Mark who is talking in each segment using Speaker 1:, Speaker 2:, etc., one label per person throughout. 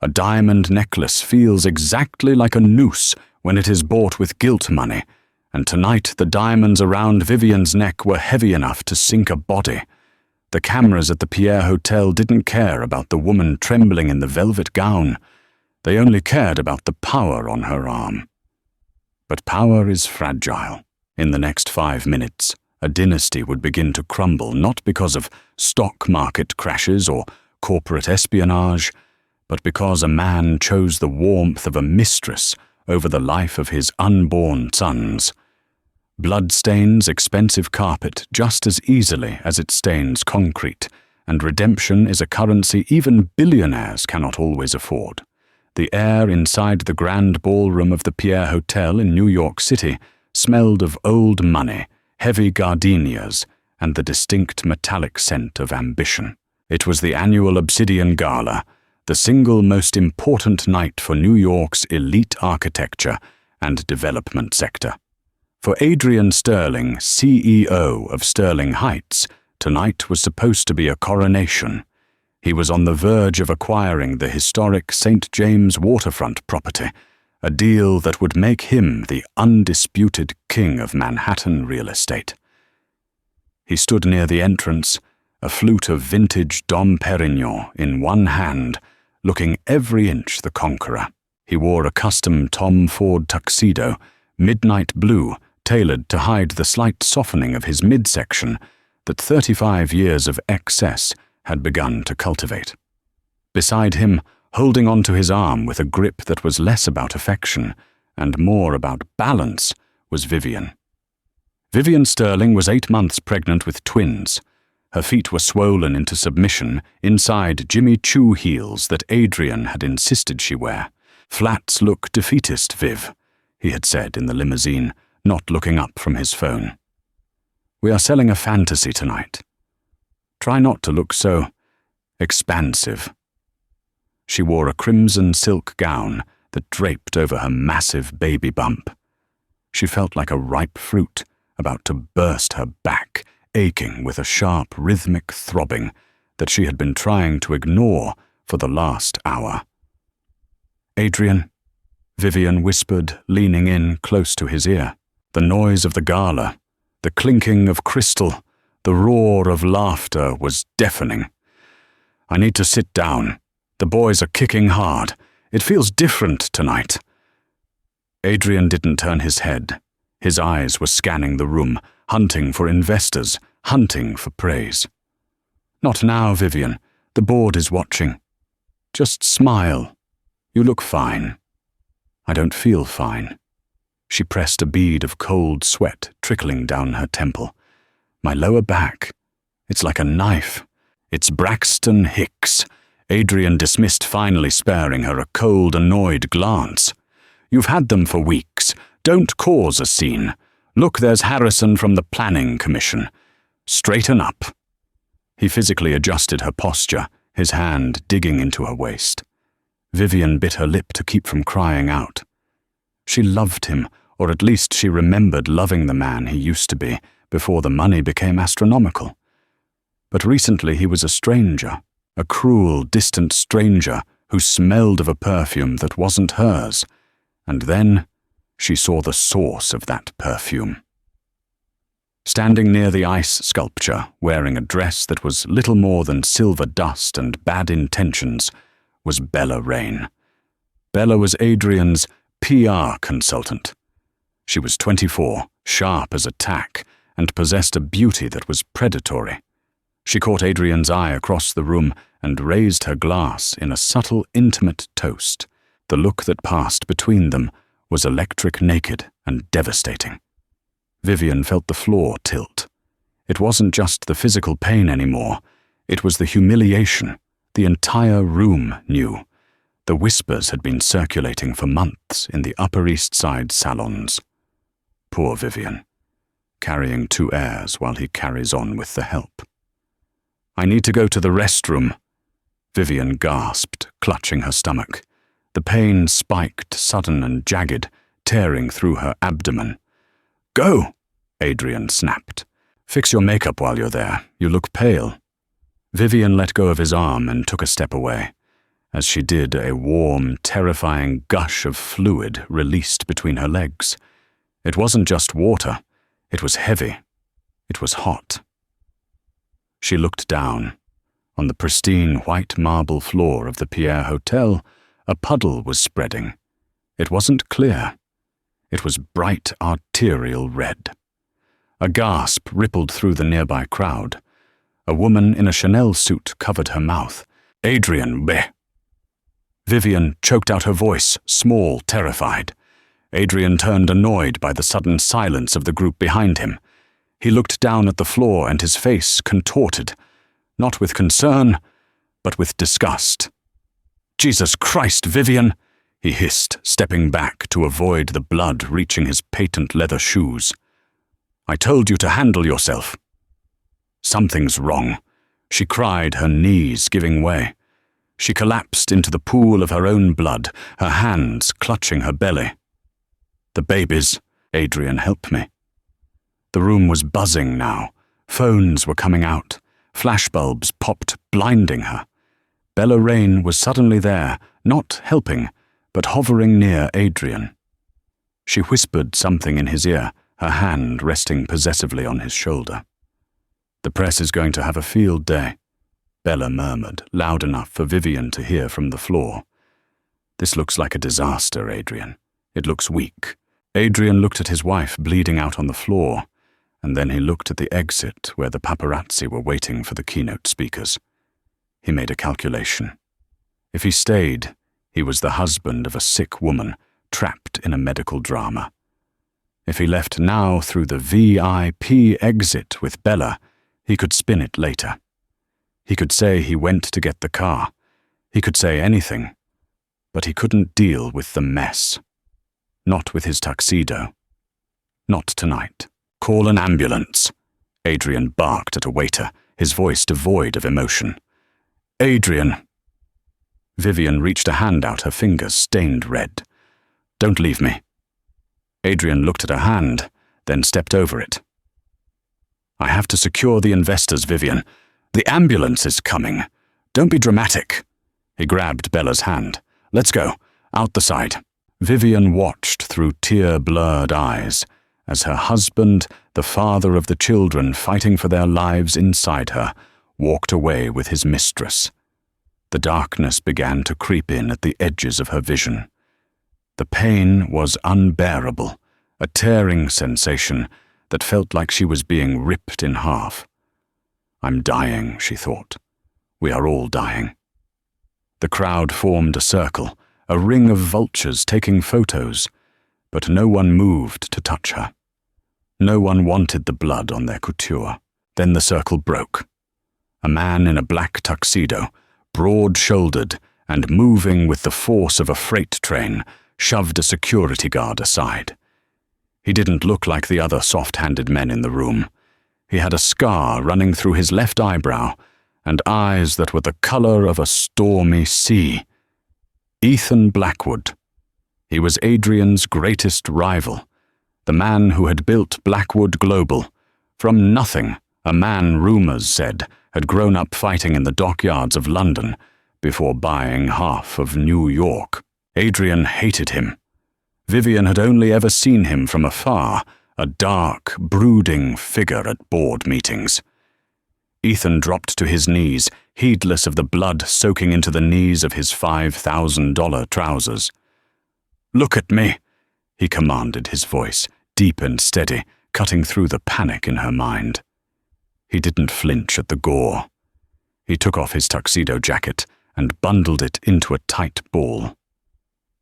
Speaker 1: A diamond necklace feels exactly like a noose when it is bought with guilt money, and tonight the diamonds around Vivian's neck were heavy enough to sink a body. The cameras at the Pierre Hotel didn't care about the woman trembling in the velvet gown. They only cared about the power on her arm. But power is fragile. In the next 5 minutes, a dynasty would begin to crumble, not because of stock market crashes or corporate espionage, but because a man chose the warmth of a mistress over the life of his unborn sons. Blood stains expensive carpet just as easily as it stains concrete, and redemption is a currency even billionaires cannot always afford. The air inside the grand ballroom of the Pierre Hotel in New York City smelled of old money, heavy gardenias, and the distinct metallic scent of ambition. It was the annual Obsidian Gala, the single most important night for New York's elite architecture and development sector. For Adrian Sterling, CEO of Sterling Heights, tonight was supposed to be a coronation. He was on the verge of acquiring the historic St. James waterfront property, a deal that would make him the undisputed king of Manhattan real estate. He stood near the entrance, a flute of vintage Dom Perignon in one hand, looking every inch the conqueror. He wore a custom Tom Ford tuxedo, midnight blue, tailored to hide the slight softening of his midsection that 35 years of excess had begun to cultivate. Beside him, holding onto his arm with a grip that was less about affection and more about balance, was Vivian. Vivian Sterling was 8 months pregnant with twins. Her feet were swollen into submission inside Jimmy Choo heels that Adrian had insisted she wear. "Flats look defeatist, Viv," he had said in the limousine, not looking up from his phone. "We are selling a fantasy tonight. Try not to look so expansive." She wore a crimson silk gown that draped over her massive baby bump. She felt like a ripe fruit about to burst her back, aching with a sharp rhythmic throbbing that she had been trying to ignore for the last hour. "Adrian," Vivian whispered, leaning in close to his ear. The noise of the gala, the clinking of crystal, the roar of laughter was deafening. "I need to sit down. The boys are kicking hard. It feels different tonight." Adrian didn't turn his head. His eyes were scanning the room, hunting for investors, hunting for praise. "Not now, Vivian. The board is watching. Just smile. You look fine." "I don't feel fine." She pressed a bead of cold sweat trickling down her temple. "My lower back. It's like a knife. It's Braxton Hicks." Adrian dismissed, finally sparing her a cold, annoyed glance. "You've had them for weeks. Don't cause a scene. Look, there's Harrison from the Planning Commission. Straighten up." He physically adjusted her posture, his hand digging into her waist. Vivian bit her lip to keep from crying out. She loved him, or at least she remembered loving the man he used to be before the money became astronomical. But recently he was a stranger, a cruel, distant stranger who smelled of a perfume that wasn't hers, and then she saw the source of that perfume. Standing near the ice sculpture, wearing a dress that was little more than silver dust and bad intentions, was Bella Rain. Bella was Adrian's PR consultant. She was 24, sharp as a tack, and possessed a beauty that was predatory. She caught Adrian's eye across the room and raised her glass in a subtle, intimate toast. The look that passed between them was electric naked and devastating. Vivian felt the floor tilt. It wasn't just the physical pain anymore. It was the humiliation. The entire room knew. The whispers had been circulating for months in the Upper East Side salons. Poor Vivian, carrying 2 heirs while he carries on with the help. "I need to go to the restroom," Vivian gasped, clutching her stomach. The pain spiked, sudden and jagged, tearing through her abdomen. "Go!" Adrian snapped. "Fix your makeup while you're there. You look pale." Vivian let go of his arm and took a step away. As she did, a warm, terrifying gush of fluid released between her legs. It wasn't just water. It was heavy. It was hot. She looked down. On the pristine white marble floor of the Pierre Hotel, a puddle was spreading. It wasn't clear. It was bright arterial red. A gasp rippled through the nearby crowd. A woman in a Chanel suit covered her mouth. "Adrian, bleh." Vivian choked out her voice, small, terrified. Adrian turned annoyed by the sudden silence of the group behind him. He looked down at the floor and his face contorted, not with concern, but with disgust. "Jesus Christ, Vivian!" he hissed, stepping back to avoid the blood reaching his patent leather shoes. "I told you to handle yourself." "Something's wrong," she cried, her knees giving way. She collapsed into the pool of her own blood, her hands clutching her belly. "The babies. Adrian, help me." The room was buzzing now. Phones were coming out. Flashbulbs popped, blinding her. Bella Rain was suddenly there, not helping, but hovering near Adrian. She whispered something in his ear, her hand resting possessively on his shoulder. "The press is going to have a field day," Bella murmured, loud enough for Vivian to hear from the floor. "This looks like a disaster, Adrian. It looks weak." Adrian looked at his wife bleeding out on the floor, and then he looked at the exit where the paparazzi were waiting for the keynote speakers. He made a calculation. If he stayed, he was the husband of a sick woman trapped in a medical drama. If he left now through the VIP exit with Bella, he could spin it later. He could say he went to get the car. He could say anything. But he couldn't deal with the mess. Not with his tuxedo. Not tonight. "Call an ambulance," Adrian barked at a waiter, his voice devoid of emotion. "Adrian." Vivian reached a hand out, her fingers stained red. "Don't leave me." Adrian looked at her hand, then stepped over it. "I have to secure the investors, Vivian. The ambulance is coming. Don't be dramatic." He grabbed Bella's hand. "Let's go. Out the side." Vivian watched through tear-blurred eyes as her husband, the father of the children fighting for their lives inside her, walked away with his mistress. The darkness began to creep in at the edges of her vision. The pain was unbearable, a tearing sensation that felt like she was being ripped in half. "I'm dying," she thought. "We are all dying." The crowd formed a circle, a ring of vultures taking photos, but no one moved to touch her. No one wanted the blood on their couture. Then the circle broke. A man in a black tuxedo, broad-shouldered and moving with the force of a freight train, shoved a security guard aside. He didn't look like the other soft-handed men in the room. He had a scar running through his left eyebrow and eyes that were the color of a stormy sea. Ethan Blackwood. He was Adrian's greatest rival, the man who had built Blackwood Global. From nothing, a man, rumors said, had grown up fighting in the dockyards of London before buying half of New York. Adrian hated him. Vivian had only ever seen him from afar, a dark, brooding figure at board meetings. Ethan dropped to his knees, heedless of the blood soaking into the knees of his $5,000 trousers. "Look at me," he commanded, his voice, deep and steady, cutting through the panic in her mind. He didn't flinch at the gore. He took off his tuxedo jacket and bundled it into a tight ball.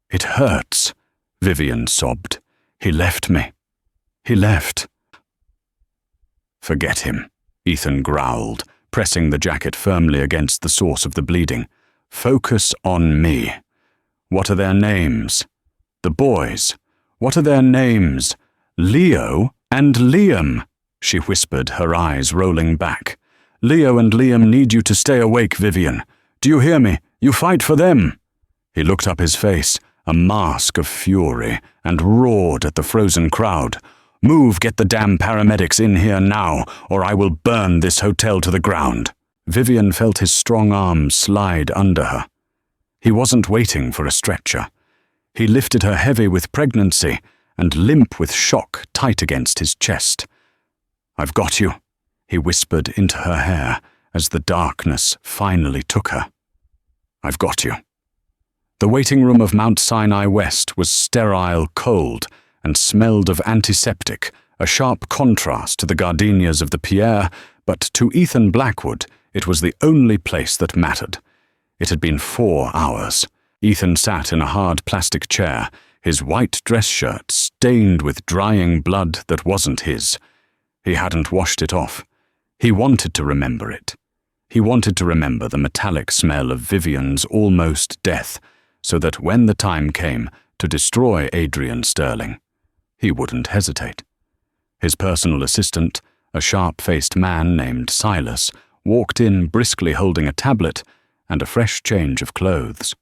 Speaker 1: "It hurts," Vivian sobbed. "He left me. He left." "Forget him," Ethan growled, pressing the jacket firmly against the source of the bleeding. "Focus on me. What are their names? The boys. What are their names? Leo and Liam," she whispered, her eyes rolling back. "Leo and Liam need you to stay awake, Vivian. Do you hear me? You fight for them." He looked up his face, a mask of fury, and roared at the frozen crowd. "Move, get the damn paramedics in here now, or I will burn this hotel to the ground." Vivian felt his strong arms slide under her. He wasn't waiting for a stretcher. He lifted her heavy with pregnancy and limp with shock tight against his chest. "I've got you," he whispered into her hair as the darkness finally took her. "I've got you." The waiting room of Mount Sinai West was sterile cold and smelled of antiseptic, a sharp contrast to the gardenias of the Pierre, but to Ethan Blackwood it was the only place that mattered. It had been 4 hours. Ethan sat in a hard plastic chair, his white dress shirt stained with drying blood that wasn't his. He hadn't washed it off. He wanted to remember it. He wanted to remember the metallic smell of Vivian's almost death, so that when the time came to destroy Adrian Sterling, he wouldn't hesitate. His personal assistant, a sharp-faced man named Silas, walked in briskly holding a tablet and a fresh change of clothes.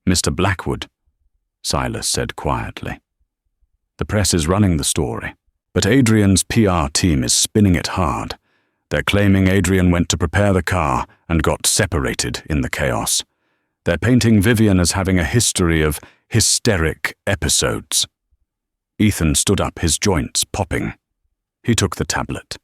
Speaker 1: "Mr. Blackwood," Silas said quietly. "The press is running the story, but Adrian's PR team is spinning it hard. They're claiming Adrian went to prepare the car and got separated in the chaos. They're painting Vivian as having a history of hysteric episodes." Ethan stood up, his joints popping. He took the tablet.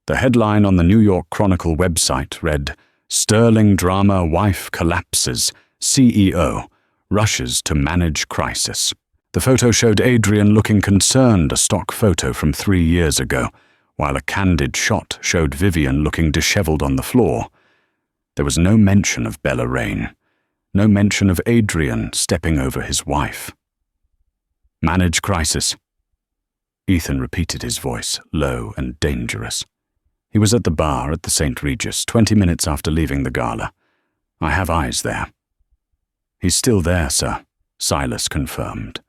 Speaker 1: The headline on the New York Chronicle website read, "Sterling Drama Wife Collapses, CEO Rushes to Manage Crisis." The photo showed Adrian looking concerned, a stock photo from 3 years ago, while a candid shot showed Vivian looking disheveled on the floor. There was no mention of Bella Rain, no mention of Adrian stepping over his wife. "Manage crisis." Ethan repeated his voice, low and dangerous. He was at the bar at the St. Regis 20 minutes after leaving the gala. "I have eyes there." "He's still there, sir," Silas confirmed.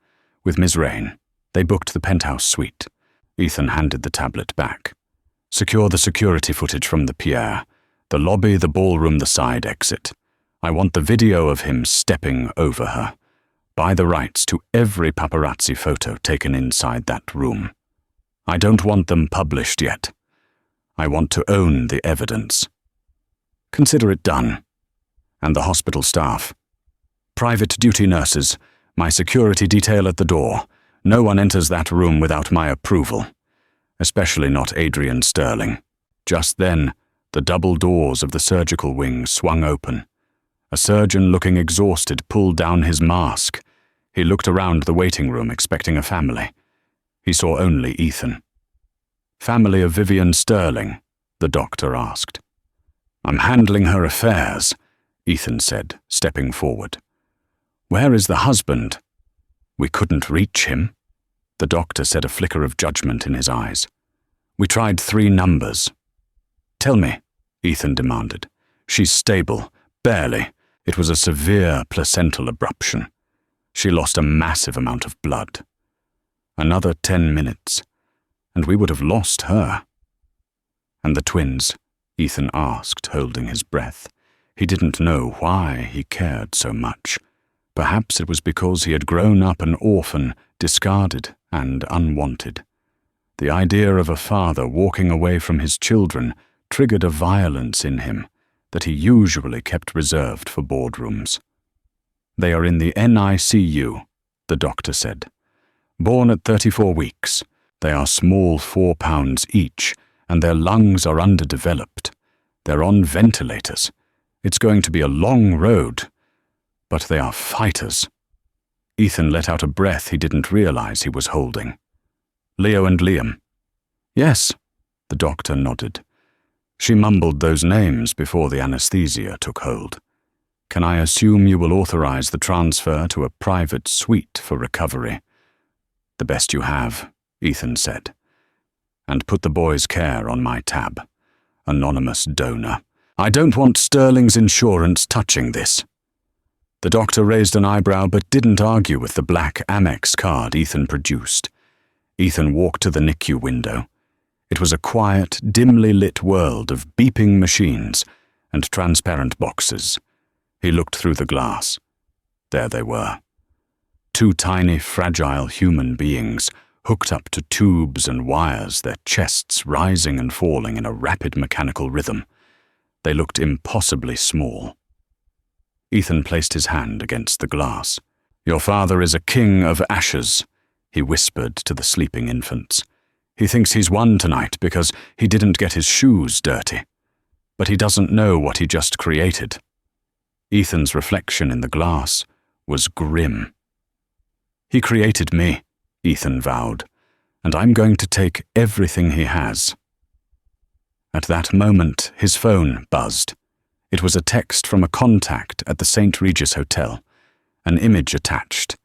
Speaker 1: "With Miss Rain. They booked the penthouse suite." Ethan handed the tablet back. "Secure the security footage from the Pierre. The lobby, the ballroom, the side exit. I want the video of him stepping over her. Buy the rights to every paparazzi photo taken inside that room. I don't want them published yet. I want to own the evidence. Consider it done. And the hospital staff. Private duty nurses, my security detail at the door. No one enters that room without my approval. Especially not Adrian Sterling." Just then, the double doors of the surgical wing swung open. A surgeon looking exhausted pulled down his mask. He looked around the waiting room expecting a family. He saw only Ethan. "Family of Vivian Sterling?" the doctor asked. "I'm handling her affairs," Ethan said, stepping forward. "Where is the husband?" "We couldn't reach him," the doctor said, a flicker of judgment in his eyes. "We tried 3 numbers. "Tell me," Ethan demanded. "She's stable, barely. It was a severe placental abruption. She lost a massive amount of blood. Another 10 minutes, and we would have lost her." "And the twins?" Ethan asked, holding his breath. He didn't know why he cared so much. Perhaps it was because he had grown up an orphan, discarded and unwanted. The idea of a father walking away from his children triggered a violence in him that he usually kept reserved for boardrooms. "They are in the NICU," the doctor said. "Born at 34 weeks. They are small 4 pounds each, and their lungs are underdeveloped. They're on ventilators. It's going to be a long road. But they are fighters." Ethan let out a breath he didn't realize he was holding. "Leo and Liam?" "Yes," the doctor nodded. She mumbled those names before the anesthesia took hold. "Can I assume you will authorize the transfer to a private suite for recovery?" "The best you have," Ethan said. "And put the boys' care on my tab. Anonymous donor. I don't want Sterling's insurance touching this." The doctor raised an eyebrow but didn't argue with the black Amex card Ethan produced. Ethan walked to the NICU window. It was a quiet, dimly lit world of beeping machines and transparent boxes. He looked through the glass. There they were. 2 tiny, fragile human beings, hooked up to tubes and wires, their chests rising and falling in a rapid mechanical rhythm. They looked impossibly small. Ethan placed his hand against the glass. "Your father is a king of ashes," he whispered to the sleeping infants. "He thinks he's won tonight because he didn't get his shoes dirty. But he doesn't know what he just created." Ethan's reflection in the glass was grim. "He created me," Ethan vowed, "and I'm going to take everything he has." At that moment, his phone buzzed. It was a text from a contact at the St. Regis Hotel. An image attached.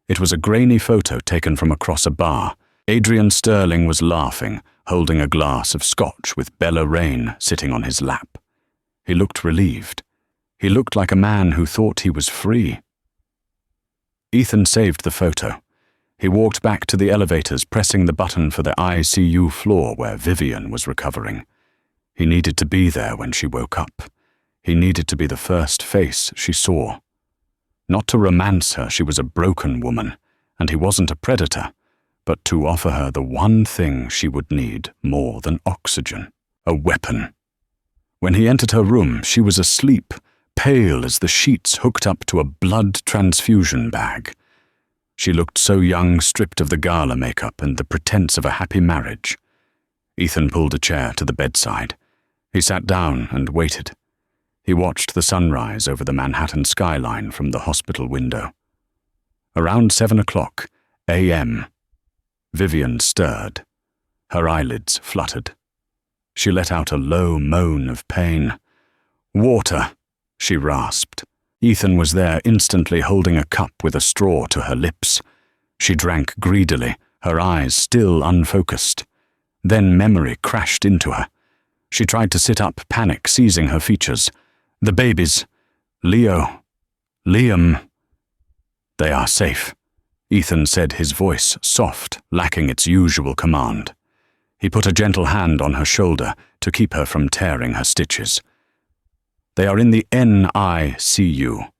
Speaker 1: It was a grainy photo taken from across a bar. Adrian Sterling was laughing, holding a glass of scotch with Bella Rain sitting on his lap. He looked relieved. He looked like a man who thought he was free. Ethan saved the photo. He walked back to the elevators, pressing the button for the ICU floor where Vivian was recovering. He needed to be there when she woke up. He needed to be the first face she saw. Not to romance her, she was a broken woman, and he wasn't a predator, but to offer her the one thing she would need more than oxygen, a weapon. When he entered her room, she was asleep, pale as the sheets hooked up to a blood transfusion bag. She looked so young, stripped of the gala makeup and the pretense of a happy marriage. Ethan pulled a chair to the bedside. He sat down and waited. He watched the sunrise over the Manhattan skyline from the hospital window. Around 7:00 a.m., Vivian stirred. Her eyelids fluttered. She let out a low moan of pain. "Water," she rasped. Ethan was there instantly, holding a cup with a straw to her lips. She drank greedily, her eyes still unfocused. Then memory crashed into her. She tried to sit up, panic seizing her features. "The babies. Leo. Liam." "They are safe," Ethan said, his voice soft, lacking its usual command. He put a gentle hand on her shoulder to keep her from tearing her stitches. "They are in the NICU.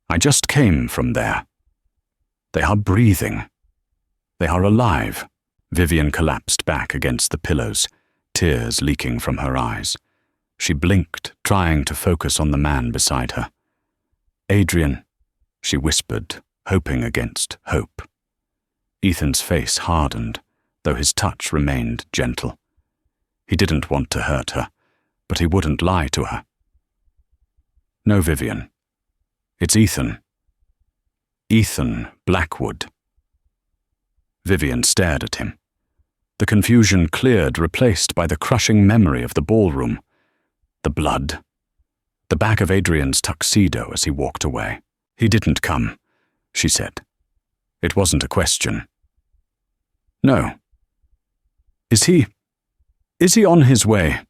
Speaker 1: I just came from there. They are breathing. They are alive." Vivian collapsed back against the pillows, tears leaking from her eyes. She blinked, trying to focus on the man beside her. "Adrian," she whispered, hoping against hope. Ethan's face hardened, though his touch remained gentle. He didn't want to hurt her, but he wouldn't lie to her. "No, Vivian. It's Ethan. Ethan Blackwood." Vivian stared at him. The confusion cleared, replaced by the crushing memory of the ballroom. The blood. The back of Adrian's tuxedo as he walked away. "He didn't come," she said. It wasn't a question. "No. Is he on his way?"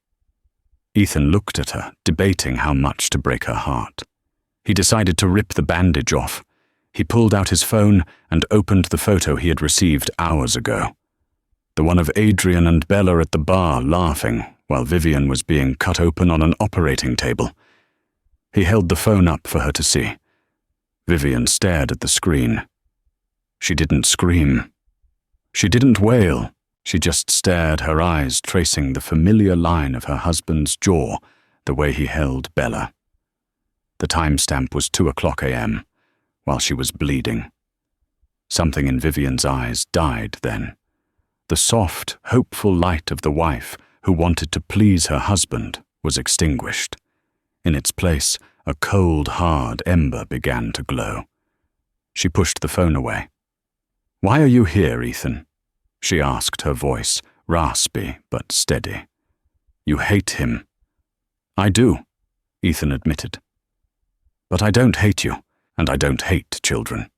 Speaker 1: Ethan looked at her, debating how much to break her heart. He decided to rip the bandage off. He pulled out his phone and opened the photo he had received hours ago. The one of Adrian and Bella at the bar laughing while Vivian was being cut open on an operating table. He held the phone up for her to see. Vivian stared at the screen. She didn't scream. She didn't wail. She just stared, her eyes tracing the familiar line of her husband's jaw, the way he held Bella. The timestamp was 2:00 a.m., while she was bleeding. Something in Vivian's eyes died then. The soft, hopeful light of the wife who wanted to please her husband was extinguished. In its place, a cold, hard ember began to glow. She pushed the phone away. "Why are you here, Ethan?" she asked, her voice raspy but steady. "You hate him." "I do," Ethan admitted. "But I don't hate you, and I don't hate children."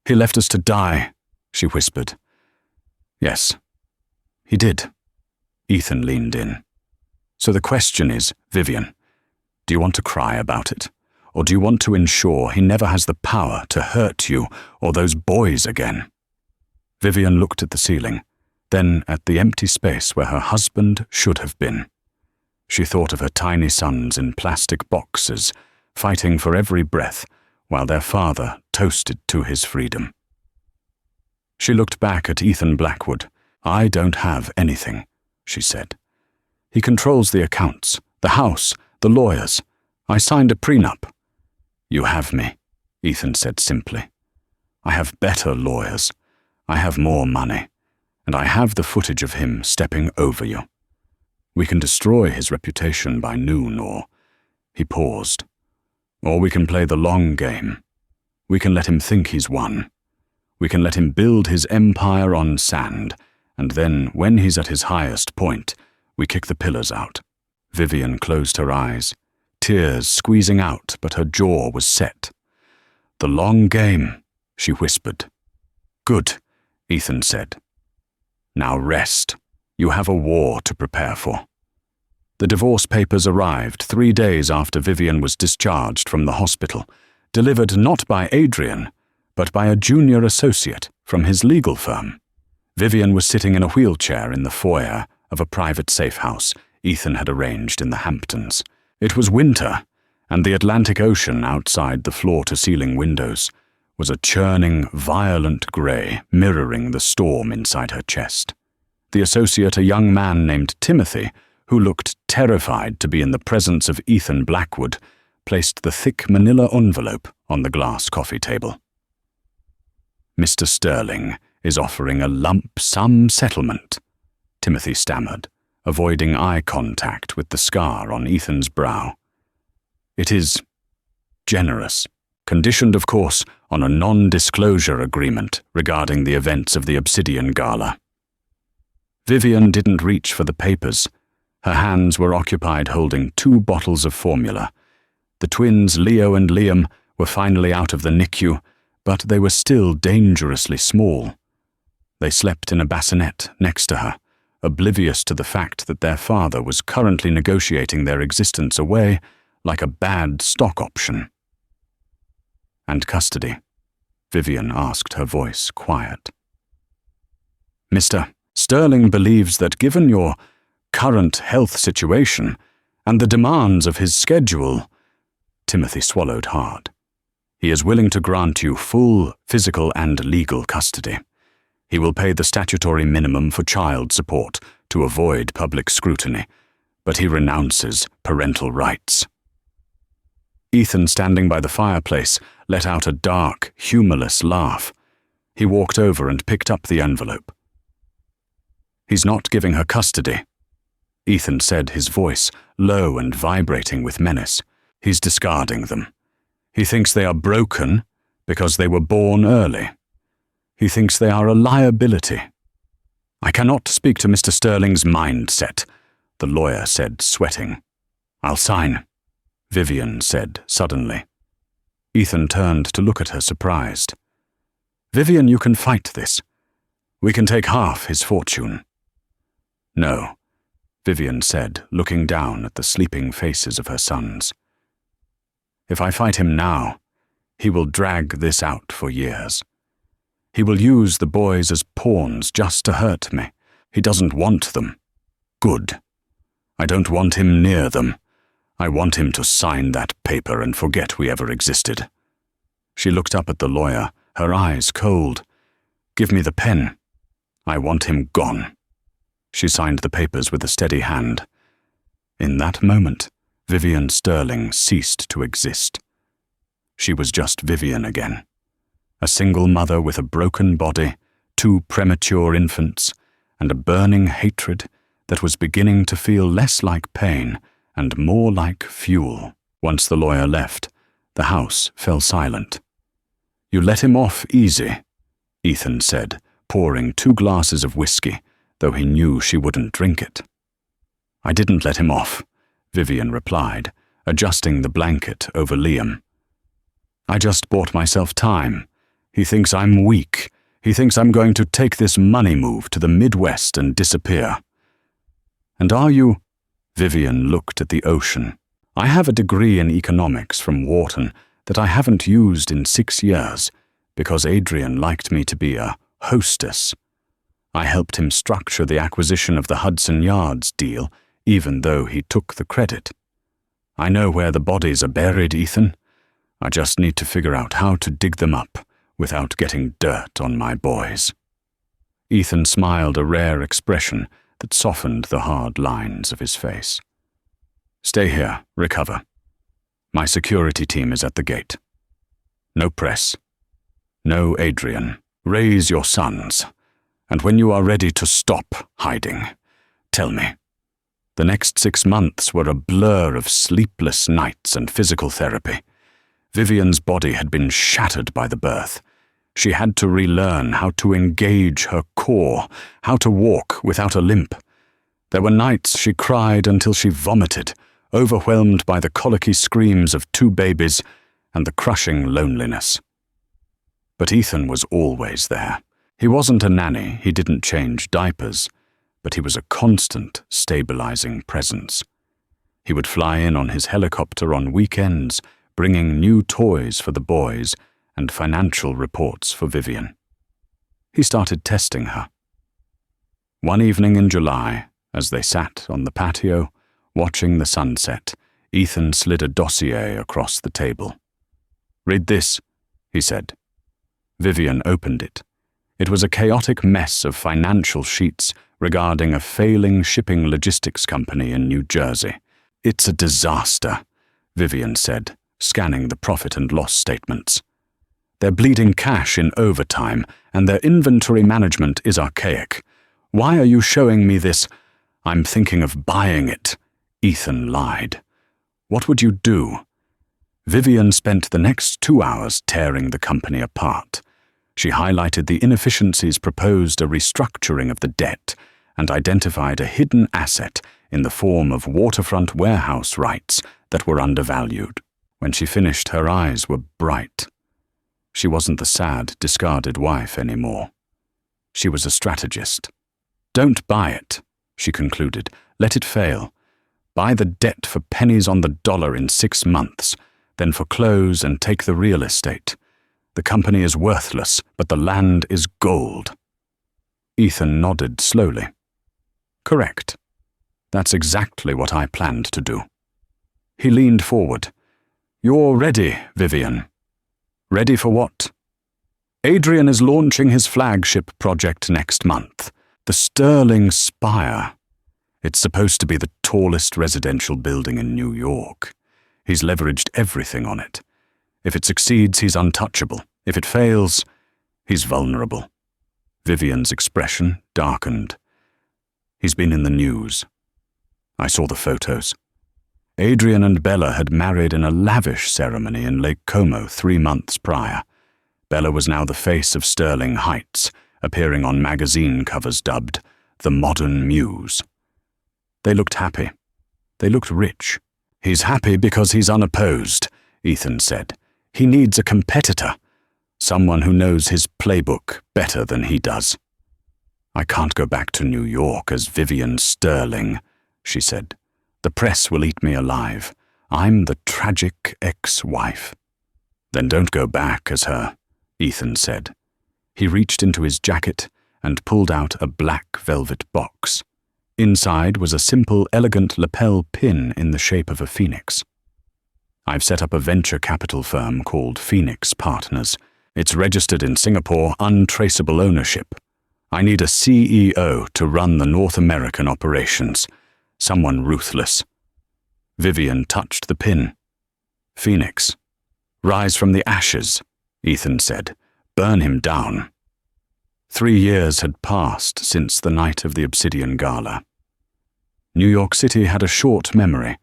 Speaker 1: "He left us to die," she whispered. "Yes, he did." Ethan leaned in. "So the question is, Vivian, do you want to cry about it? Or do you want to ensure he never has the power to hurt you or those boys again?" Vivian looked at the ceiling, then at the empty space where her husband should have been. She thought of her tiny sons in plastic boxes, fighting for every breath, while their father toasted to his freedom. She looked back at Ethan Blackwood. "I don't have anything," she said. "He controls the accounts, the house, the lawyers. I signed a prenup. You have me, Ethan said simply. I have better lawyers. I have more money. And I have the footage of him stepping over you. We can destroy his reputation by noon, or... He paused. Or we can play the long game. We can let him think he's won. We can let him build his empire on sand, and then, when he's at his highest point, we kick the pillars out. Vivian closed her eyes, tears squeezing out, but her jaw was set. The long game, she whispered. Good, Ethan said. Now rest. You have a war to prepare for. The divorce papers arrived 3 days after Vivian was discharged from the hospital, delivered not by Adrian, but by a junior associate from his legal firm. Vivian was sitting in a wheelchair in the foyer of a private safe house Ethan had arranged in the Hamptons. It was winter, and the Atlantic Ocean outside the floor-to-ceiling windows was a churning, violent grey mirroring the storm inside her chest. The associate, a young man named Timothy, who looked terrified to be in the presence of Ethan Blackwood, placed the thick manila envelope on the glass coffee table. Mr. Sterling is offering a lump sum settlement, Timothy stammered, avoiding eye contact with the scar on Ethan's brow. It is generous, conditioned, of course, on a non-disclosure agreement regarding the events of the Obsidian Gala. Vivian didn't reach for the papers. Her hands were occupied holding 2 bottles of formula. The twins Leo and Liam were finally out of the NICU, but they were still dangerously small. They slept in a bassinet next to her, oblivious to the fact that their father was currently negotiating their existence away like a bad stock option. And custody? Vivian asked, her voice quiet. Mr. Sterling believes that given your current health situation and the demands of his schedule, Timothy swallowed hard. He is willing to grant you full physical and legal custody. He will pay the statutory minimum for child support to avoid public scrutiny, but he renounces parental rights. Ethan, standing by the fireplace, let out a dark, humorless laugh. He walked over and picked up the envelope. He's not giving her custody, Ethan said, his voice low and vibrating with menace. He's discarding them. He thinks they are broken because they were born early. He thinks they are a liability. I cannot speak to Mr. Sterling's mindset, the lawyer said, sweating. I'll sign, Vivian said suddenly. Ethan turned to look at her, surprised. Vivian, you can fight this. We can take half his fortune. No, Vivian said, looking down at the sleeping faces of her sons. If I fight him now, he will drag this out for years. He will use the boys as pawns just to hurt me. He doesn't want them. Good. I don't want him near them. I want him to sign that paper and forget we ever existed. She looked up at the lawyer, her eyes cold. Give me the pen. I want him gone. She signed the papers with a steady hand. In that moment, Vivian Sterling ceased to exist. She was just Vivian again. A single mother with a broken body, 2 premature infants, and a burning hatred that was beginning to feel less like pain and more like fuel. Once the lawyer left, the house fell silent. You let him off easy, Ethan said, pouring 2 glasses of whiskey, though he knew she wouldn't drink it. I didn't let him off, Vivian replied, adjusting the blanket over Liam. I just bought myself time. He thinks I'm weak. He thinks I'm going to take this money move to the Midwest and disappear. And are you? Vivian looked at the ocean. I have a degree in economics from Wharton that I haven't used in 6 years because Adrian liked me to be a hostess. I helped him structure the acquisition of the Hudson Yards deal, even though he took the credit. I know where the bodies are buried, Ethan. I just need to figure out how to dig them up without getting dirt on my boys. Ethan smiled, a rare expression that softened the hard lines of his face. Stay here, recover. My security team is at the gate. No press. No Adrian. Raise your sons. And when you are ready to stop hiding, tell me. The next 6 months were a blur of sleepless nights and physical therapy. Vivian's body had been shattered by the birth. She had to relearn how to engage her core, how to walk without a limp. There were nights she cried until she vomited, overwhelmed by the colicky screams of 2 babies and the crushing loneliness. But Ethan was always there. He wasn't a nanny, he didn't change diapers, but he was a constant, stabilizing presence. He would fly in on his helicopter on weekends, bringing new toys for the boys and financial reports for Vivian. He started testing her. One evening in July, as they sat on the patio, watching the sunset, Ethan slid a dossier across the table. "Read this," he said. Vivian opened it. It was a chaotic mess of financial sheets regarding a failing shipping logistics company in New Jersey. "It's a disaster," Vivian said, scanning the profit and loss statements. "They're bleeding cash in overtime, and their inventory management is archaic. Why are you showing me this? I'm thinking of buying it." Ethan lied. "What would you do?" Vivian spent the next 2 hours tearing the company apart. She highlighted the inefficiencies, proposed a restructuring of the debt, and identified a hidden asset in the form of waterfront warehouse rights that were undervalued. When she finished, her eyes were bright. She wasn't the sad, discarded wife anymore. She was a strategist. "Don't buy it," she concluded. "Let it fail. Buy the debt for pennies on the dollar in 6 months, then foreclose and take the real estate. The company is worthless, but the land is gold." Ethan nodded slowly. "Correct. That's exactly what I planned to do." He leaned forward. "You're ready, Vivian." "Ready for what?" "Adrian is launching his flagship project next month, the Sterling Spire. It's supposed to be the tallest residential building in New York. He's leveraged everything on it. If it succeeds, he's untouchable. If it fails, he's vulnerable." Vivian's expression darkened. "He's been in the news. I saw the photos. Adrian and Bella had married in a lavish ceremony in Lake Como 3 months prior. Bella was now the face of Sterling Heights, appearing on magazine covers dubbed the Modern Muse. They looked happy. They looked rich. "He's happy because he's unopposed," Ethan said. "He needs a competitor, someone who knows his playbook better than he does." "I can't go back to New York as Vivian Sterling," she said. "The press will eat me alive. I'm the tragic ex-wife." "Then don't go back as her," Ethan said. He reached into his jacket and pulled out a black velvet box. Inside was a simple, elegant lapel pin in the shape of a phoenix. "I've set up a venture capital firm called Phoenix Partners. It's registered in Singapore, untraceable ownership. I need a CEO to run the North American operations, someone ruthless." Vivian touched the pin. "Phoenix. Rise from the ashes," Ethan said. "Burn him down." 3 years had passed since the night of the Obsidian Gala. New York City had a short memory.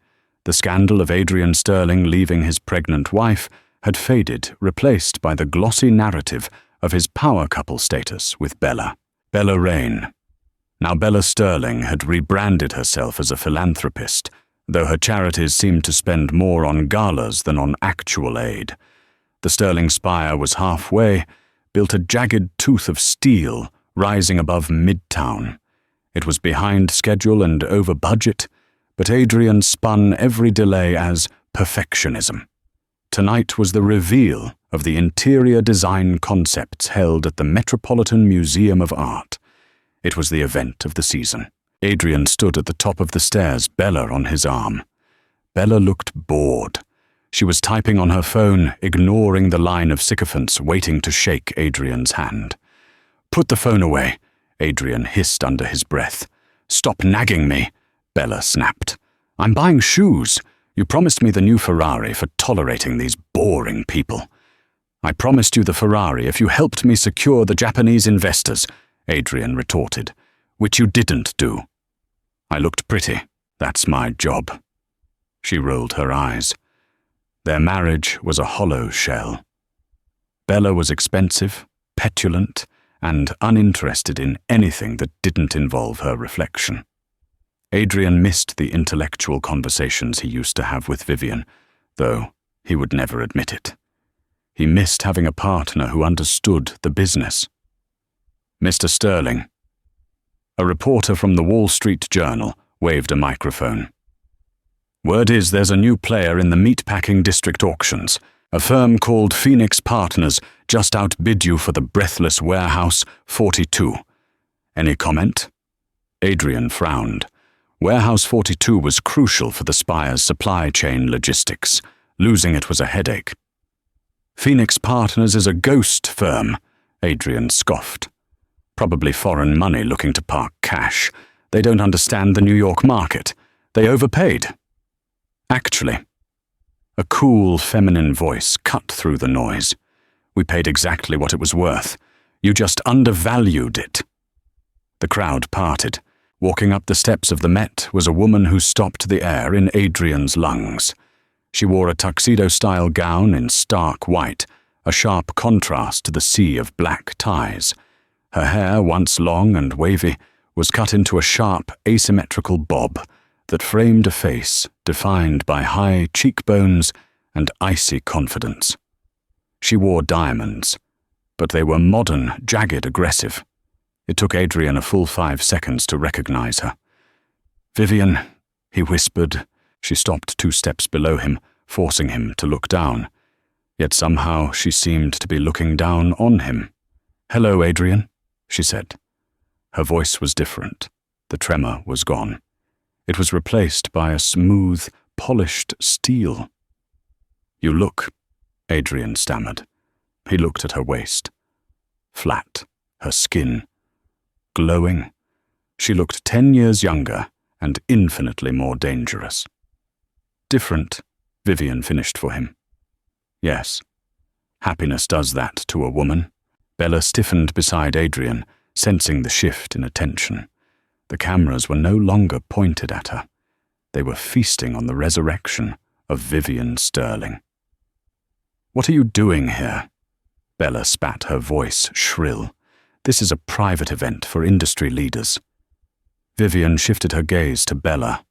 Speaker 1: The scandal of Adrian Sterling leaving his pregnant wife had faded, replaced by the glossy narrative of his power couple status with Bella Rain. Now Bella Sterling had rebranded herself as a philanthropist, though her charities seemed to spend more on galas than on actual aid. The Sterling Spire was halfway, built a jagged tooth of steel rising above Midtown. It was behind schedule and over budget, but Adrian spun every delay as perfectionism. Tonight was the reveal of the interior design concepts held at the Metropolitan Museum of Art. It was the event of the season. Adrian stood at the top of the stairs, Bella on his arm. Bella looked bored. She was typing on her phone, ignoring the line of sycophants waiting to shake Adrian's hand. "Put the phone away," Adrian hissed under his breath. "Stop nagging me," Bella snapped. "I'm buying shoes. You promised me the new Ferrari for tolerating these boring people. I promised you the Ferrari if you helped me secure the Japanese investors, Adrian retorted, which you didn't do. I looked pretty. That's my job. She rolled her eyes. Their marriage was a hollow shell. Bella was expensive, petulant, and uninterested in anything that didn't involve her reflection. Adrian missed the intellectual conversations he used to have with Vivian, though he would never admit it. He missed having a partner who understood the business. Mr. Sterling. A reporter from the Wall Street Journal waved a microphone. Word is there's a new player in the meatpacking district auctions. A firm called Phoenix Partners just outbid you for the breathless Warehouse 42. Any comment? Adrian frowned. Warehouse 42 was crucial for the Spire's supply chain logistics. Losing it was a headache. Phoenix Partners is a ghost firm, Adrian scoffed. Probably foreign money looking to park cash. They don't understand the New York market. They overpaid. Actually, a cool, feminine voice cut through the noise. We paid exactly what it was worth. You just undervalued it. The crowd parted. Walking up the steps of the Met was a woman who stopped the air in Adrian's lungs. She wore a tuxedo-style gown in stark white, a sharp contrast to the sea of black ties. Her hair, once long and wavy, was cut into a sharp, asymmetrical bob that framed a face defined by high cheekbones and icy confidence. She wore diamonds, but they were modern, jagged, aggressive. It took Adrian a full 5 seconds to recognize her. "Vivian," he whispered. She stopped 2 steps below him, forcing him to look down. Yet somehow she seemed to be looking down on him. "Hello, Adrian," she said. Her voice was different. The tremor was gone. It was replaced by a smooth, polished steel. "You look," Adrian stammered. He looked at her waist. Flat, her skin glowing. She looked 10 years younger and infinitely more dangerous. "Different," Vivian finished for him. "Yes. Happiness does that to a woman." Bella stiffened beside Adrian, sensing the shift in attention. The cameras were no longer pointed at her. They were feasting on the resurrection of Vivian Sterling. "What are you doing here?" Bella spat, her voice shrill. "This is a private event for industry leaders." Vivian shifted her gaze to Bella.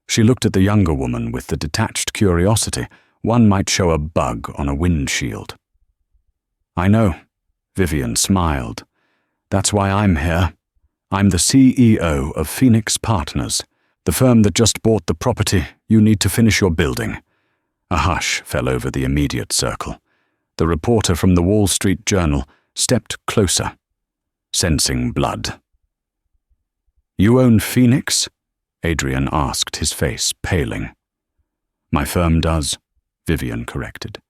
Speaker 1: She looked at the younger woman with the detached curiosity one might show a bug on a windshield. "I know," Vivian smiled. "That's why I'm here. I'm the CEO of Phoenix Partners, the firm that just bought the property you need to finish your building." A hush fell over the immediate circle. The reporter from the Wall Street Journal stepped closer, sensing blood. "You own Phoenix?" Adrian asked, his face paling. "My firm does," Vivian corrected.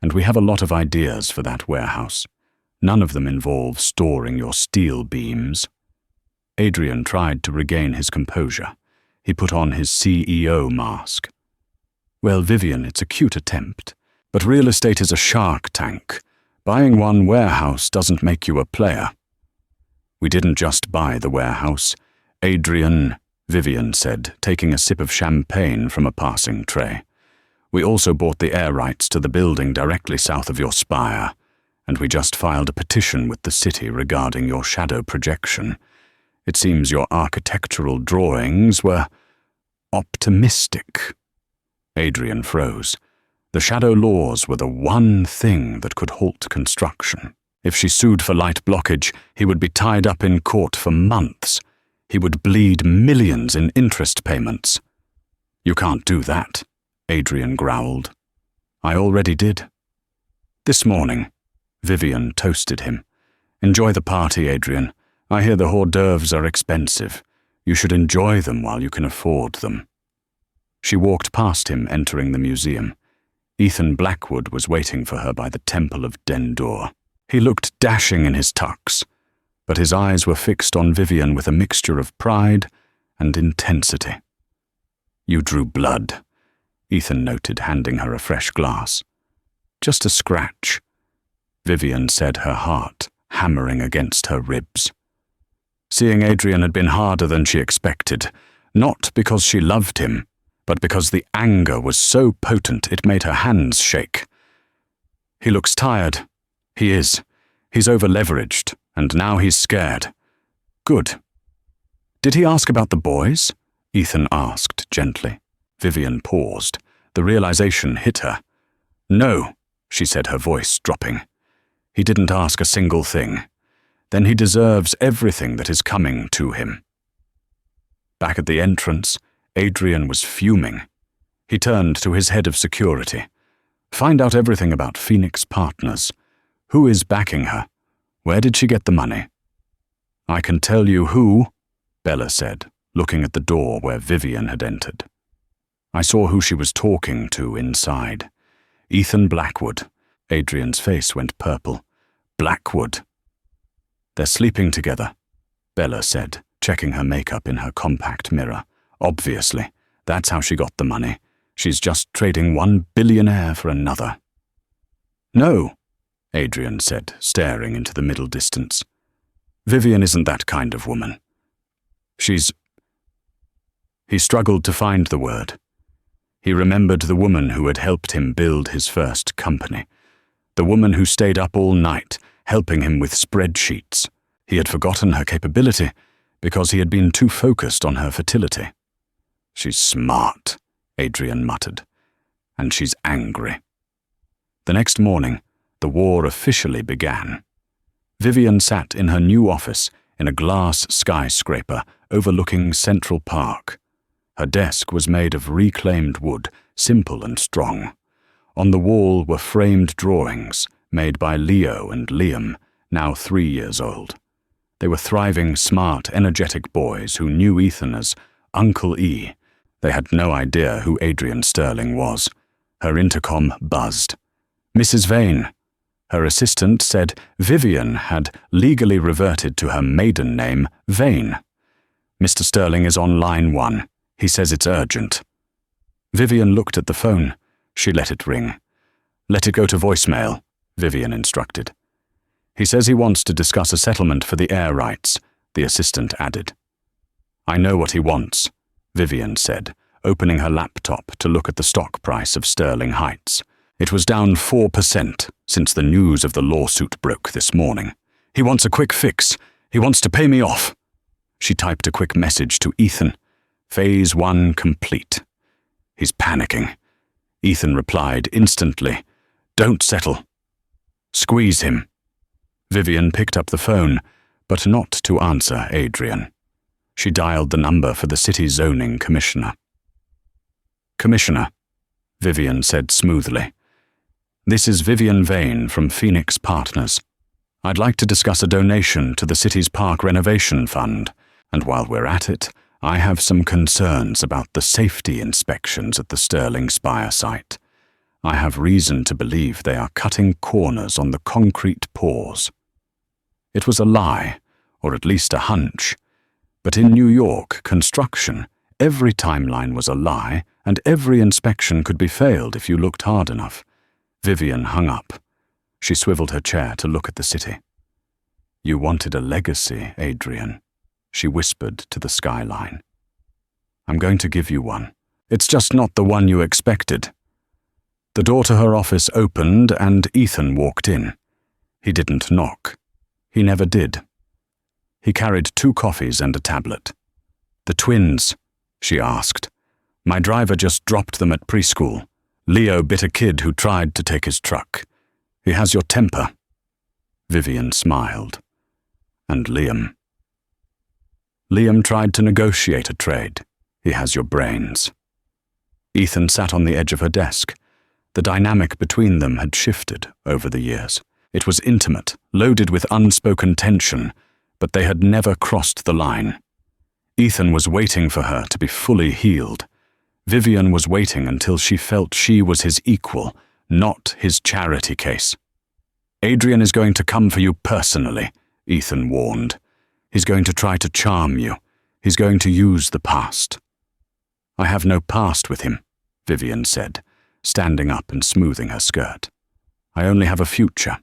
Speaker 1: "And we have a lot of ideas for that warehouse. None of them involve storing your steel beams." Adrian tried to regain his composure. He put on his CEO mask. "Well, Vivian, it's a cute attempt. But real estate is a shark tank. Buying one warehouse doesn't make you a player." "We didn't just buy the warehouse, Adrian," Vivian said, taking a sip of champagne from a passing tray. "We also bought the air rights to the building directly south of your spire, and we just filed a petition with the city regarding your shadow projection. It seems your architectural drawings were optimistic." Adrian froze. The shadow laws were the one thing that could halt construction. If she sued for light blockage, he would be tied up in court for months. He would bleed millions in interest payments. "You can't do that," Adrian growled. "I already did." "This morning," Vivian toasted him. "Enjoy the party, Adrian. I hear the hors d'oeuvres are expensive. You should enjoy them while you can afford them." She walked past him, entering the museum. Ethan Blackwood was waiting for her by the Temple of Dendur. He looked dashing in his tux, but his eyes were fixed on Vivian with a mixture of pride and intensity. "You drew blood. Ethan noted, handing her a fresh glass. Just a scratch, Vivian said, her heart hammering against her ribs. Seeing Adrian had been harder than she expected, not because she loved him, but because the anger was so potent it made her hands shake. He looks tired. He is. He's over-leveraged, and now he's scared. Good. Did he ask about the boys? Ethan asked gently. Vivian paused. The realization hit her. No, she said, her voice dropping. He didn't ask a single thing. Then he deserves everything that is coming to him. Back at the entrance, Adrian was fuming. He turned to his head of security. Find out everything about Phoenix Partners. Who is backing her? Where did she get the money? I can tell you who, Bella said, looking at the door where Vivian had entered. I saw who she was talking to inside. Ethan Blackwood. Adrian's face went purple. Blackwood. They're sleeping together, Bella said, checking her makeup in her compact mirror. Obviously, that's how she got the money. She's just trading one billionaire for another. No, Adrian said, staring into the middle distance. Vivian isn't that kind of woman. He struggled to find the word. He remembered the woman who had helped him build his first company. The woman who stayed up all night, helping him with spreadsheets. He had forgotten her capability because he had been too focused on her fertility. She's smart, Adrian muttered, and she's angry. The next morning, the war officially began. Vivian sat in her new office in a glass skyscraper overlooking Central Park. Her desk was made of reclaimed wood, simple and strong. On the wall were framed drawings made by Leo and Liam, now 3 years old. They were thriving, smart, energetic boys who knew Ethan as Uncle E. They had no idea who Adrian Sterling was. Her intercom buzzed. Mrs. Vane. Her assistant said Vivian had legally reverted to her maiden name, Vane. Mr. Sterling is on line 1. He says it's urgent. Vivian looked at the phone. She let it ring. Let it go to voicemail, Vivian instructed. He says he wants to discuss a settlement for the air rights, the assistant added. I know what he wants, Vivian said, opening her laptop to look at the stock price of Sterling Heights. It was down 4% since the news of the lawsuit broke this morning. He wants a quick fix. He wants to pay me off. She typed a quick message to Ethan. Phase 1 complete. He's panicking. Ethan replied instantly. Don't settle. Squeeze him. Vivian picked up the phone, but not to answer Adrian. She dialed the number for the city zoning commissioner. Commissioner, Vivian said smoothly. This is Vivian Vane from Phoenix Partners. I'd like to discuss a donation to the city's park renovation fund, and while we're at it, I have some concerns about the safety inspections at the Sterling Spire site. I have reason to believe they are cutting corners on the concrete pours. It was a lie, or at least a hunch. But in New York, construction, every timeline was a lie, and every inspection could be failed if you looked hard enough. Vivian hung up. She swiveled her chair to look at the city. You wanted a legacy, Adrian, she whispered to the skyline. I'm going to give you one. It's just not the one you expected. The door to her office opened and Ethan walked in. He didn't knock. He never did. He carried 2 coffees and a tablet. The twins, she asked. My driver just dropped them at preschool. Leo bit a kid who tried to take his truck. He has your temper. Vivian smiled. And Liam. Liam tried to negotiate a trade. He has your brains. Ethan sat on the edge of her desk. The dynamic between them had shifted over the years. It was intimate, loaded with unspoken tension, but they had never crossed the line. Ethan was waiting for her to be fully healed. Vivian was waiting until she felt she was his equal, not his charity case. Adrian is going to come for you personally, Ethan warned. He's going to try to charm you. He's going to use the past. I have no past with him, Vivian said, standing up and smoothing her skirt. "I only have a future."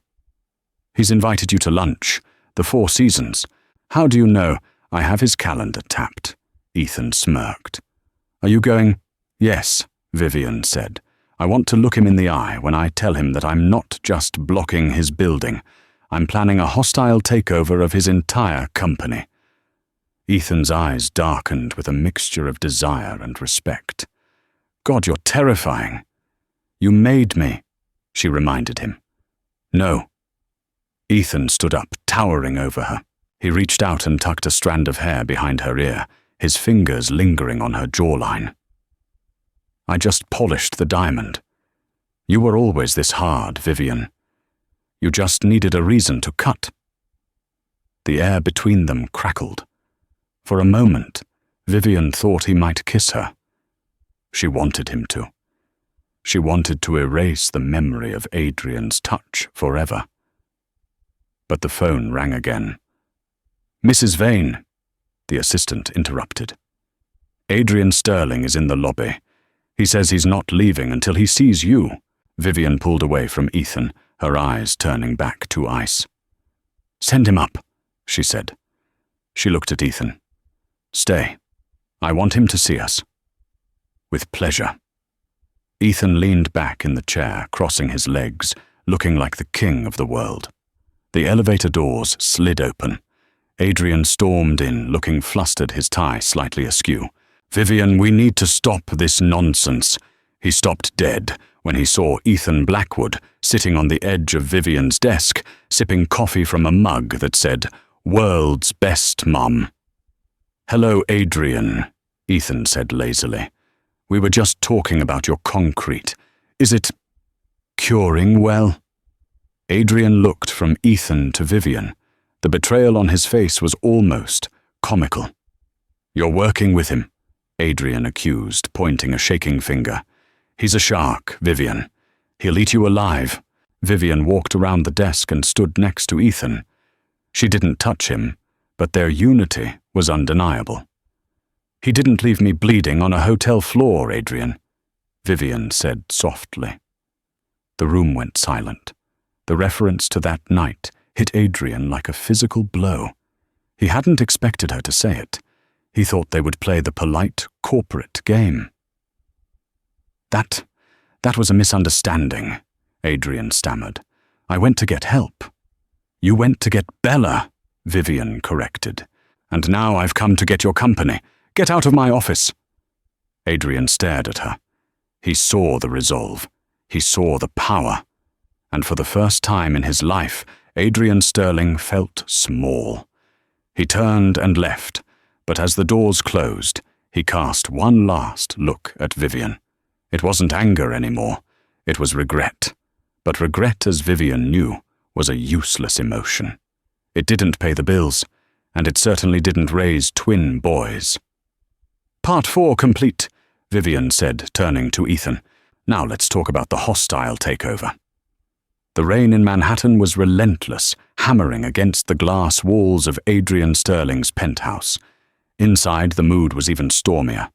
Speaker 1: "He's invited you to lunch, the Four Seasons. How do you know?" "I have his calendar tapped." Ethan smirked. "Are you going?" "Yes," Vivian said. "I want to look him in the eye when I tell him that I'm not just blocking his building. I'm planning a hostile takeover of his entire company." Ethan's eyes darkened with a mixture of desire and respect. "God, you're terrifying." "You made me," she reminded him. "No." Ethan stood up, towering over her. He reached out and tucked a strand of hair behind her ear, his fingers lingering on her jawline. "I just polished the diamond. You were always this hard, Vivian. You just needed a reason to cut." The air between them crackled. For a moment, Vivian thought he might kiss her. She wanted him to. She wanted to erase the memory of Adrian's touch forever. But the phone rang again. "Mrs. Vane," the assistant interrupted. "Adrian Sterling is in the lobby. He says he's not leaving until he sees you." Vivian pulled away from Ethan, her eyes turning back to ice. "Send him up," she said. She looked at Ethan. "Stay. I want him to see us." "With pleasure." Ethan leaned back in the chair, crossing his legs, looking like the king of the world. The elevator doors slid open. Adrian stormed in, looking flustered, his tie slightly askew. "Vivian, we need to stop this nonsense." He stopped dead when he saw Ethan Blackwood sitting on the edge of Vivian's desk, sipping coffee from a mug that said, "World's Best, Mum." "Hello, Adrian," Ethan said lazily. "We were just talking about your concrete. Is it curing well?" Adrian looked from Ethan to Vivian. The betrayal on his face was almost comical. "You're working with him," Adrian accused, pointing a shaking finger. "He's a shark, Vivian. He'll eat you alive." Vivian walked around the desk and stood next to Ethan. She didn't touch him, but their unity was undeniable. "He didn't leave me bleeding on a hotel floor, Adrian," Vivian said softly. The room went silent. The reference to that night hit Adrian like a physical blow. He hadn't expected her to say it. He thought they would play the polite, corporate game. That was a misunderstanding," Adrian stammered. "I went to get help." "You went to get Bella," Vivian corrected. "And now I've come to get your company. Get out of my office." Adrian stared at her. He saw the resolve. He saw the power. And for the first time in his life, Adrian Sterling felt small. He turned and left, but as the doors closed, he cast one last look at Vivian. It wasn't anger anymore. It was regret. But regret, as Vivian knew, was a useless emotion. It didn't pay the bills, and it certainly didn't raise twin boys. "Part 4 complete," Vivian said, turning to Ethan. "Now let's talk about the hostile takeover." The rain in Manhattan was relentless, hammering against the glass walls of Adrian Sterling's penthouse. Inside, the mood was even stormier.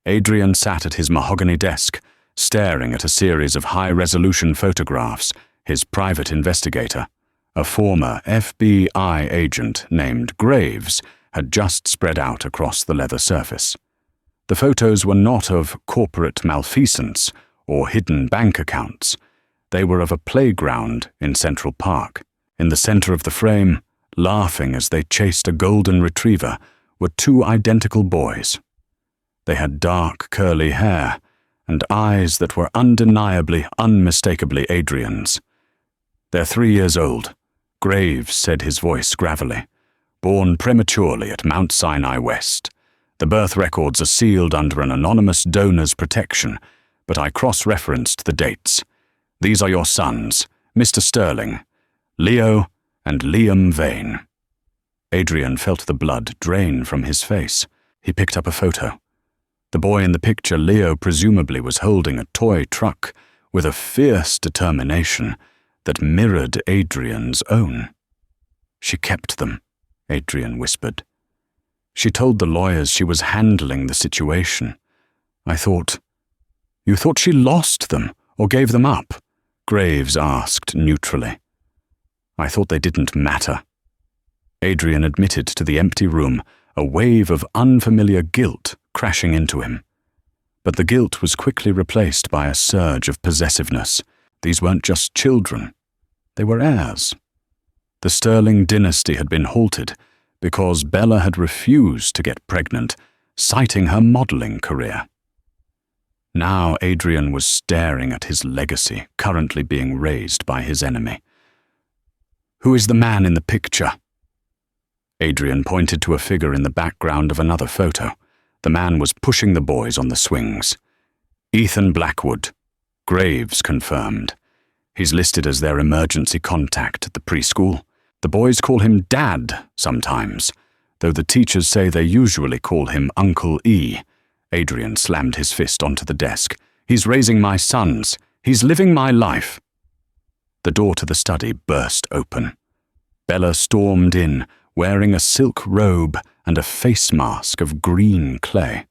Speaker 1: Adrian sat at his mahogany desk, staring at a series of high-resolution photographs. His private investigator, a former FBI agent named Graves, had just spread out across the leather surface. The photos were not of corporate malfeasance or hidden bank accounts. They were of a playground in Central Park. In the center of the frame, laughing as they chased a golden retriever, were two identical boys. They had dark, curly hair and eyes that were undeniably, unmistakably Adrian's. "They're 3 years old," Graves said, his voice gravelly. "Born prematurely at Mount Sinai West. The birth records are sealed under an anonymous donor's protection, but I cross-referenced the dates. These are your sons, Mr. Sterling, Leo and Liam Vane." Adrian felt the blood drain from his face. He picked up a photo. The boy in the picture, Leo, presumably was holding a toy truck with a fierce determination that mirrored Adrian's own. "She kept them," Adrian whispered. "She told the lawyers she was handling the situation. I thought..." You thought she lost them, or gave them up? Graves asked neutrally. I thought they didn't matter. Adrian admitted to the empty room, a wave of unfamiliar guilt crashing into him. But the guilt was quickly replaced by a surge of possessiveness. These weren't just children. They were heirs. The Sterling dynasty had been halted because Bella had refused to get pregnant, citing her modeling career. Now Adrian was staring at his legacy, currently being raised by his enemy. Who is the man in the picture? Adrian pointed to a figure in the background of another photo. The man was pushing the boys on the swings. Ethan Blackwood. Graves confirmed. He's listed as their emergency contact at the preschool. The boys call him Dad sometimes, though the teachers say they usually call him Uncle E. Adrian slammed his fist onto the desk. He's raising my sons. He's living my life. The door to the study burst open. Bella stormed in, wearing a silk robe and a face mask of green clay.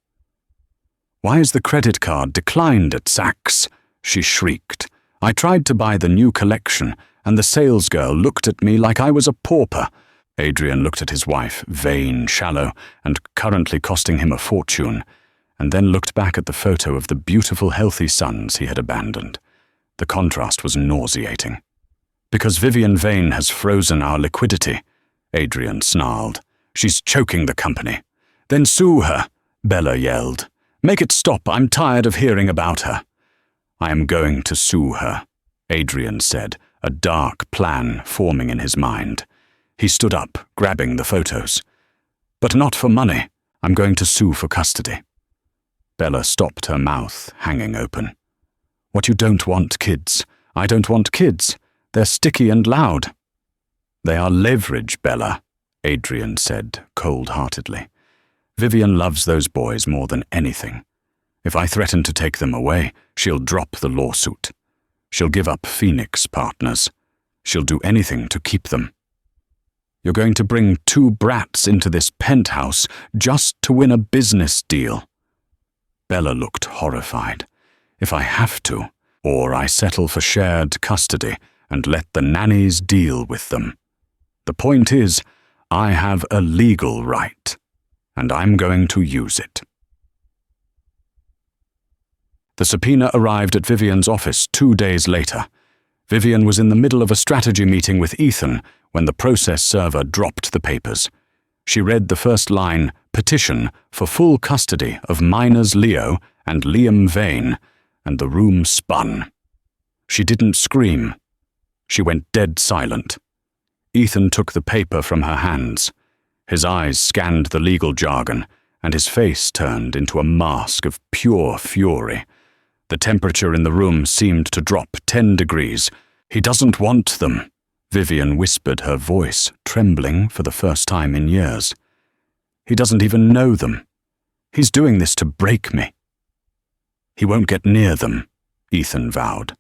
Speaker 1: Why is the credit card declined at Saks? She shrieked. I tried to buy the new collection, and the salesgirl looked at me like I was a pauper. Adrian looked at his wife, vain, shallow, and currently costing him a fortune, and then looked back at the photo of the beautiful, healthy sons he had abandoned. The contrast was nauseating. Because Vivian Vane has frozen our liquidity, Adrian snarled. She's choking the company. Then sue her, Bella yelled. Make it stop, I'm tired of hearing about her. I am going to sue her, Adrian said, a dark plan forming in his mind. He stood up, grabbing the photos. But not for money. I'm going to sue for custody. Bella stopped, her mouth hanging open. What you don't want, kids. I don't want kids. They're sticky and loud. They are leverage, Bella, Adrian said cold-heartedly. Vivian loves those boys more than anything. If I threaten to take them away, she'll drop the lawsuit. She'll give up Phoenix partners. She'll do anything to keep them. You're going to bring 2 brats into this penthouse just to win a business deal. Bella looked horrified. If I have to, or I settle for shared custody and let the nannies deal with them. The point is, I have a legal right, and I'm going to use it. The subpoena arrived at Vivian's office 2 days later. Vivian was in the middle of a strategy meeting with Ethan when the process server dropped the papers. She read the first line, petition for full custody of minors Leo and Liam Vane, and the room spun. She didn't scream. She went dead silent. Ethan took the paper from her hands. His eyes scanned the legal jargon, and his face turned into a mask of pure fury. The temperature in the room seemed to drop 10 degrees. He doesn't want them, Vivian whispered, her voice trembling for the first time in years. He doesn't even know them. He's doing this to break me. He won't get near them, Ethan vowed.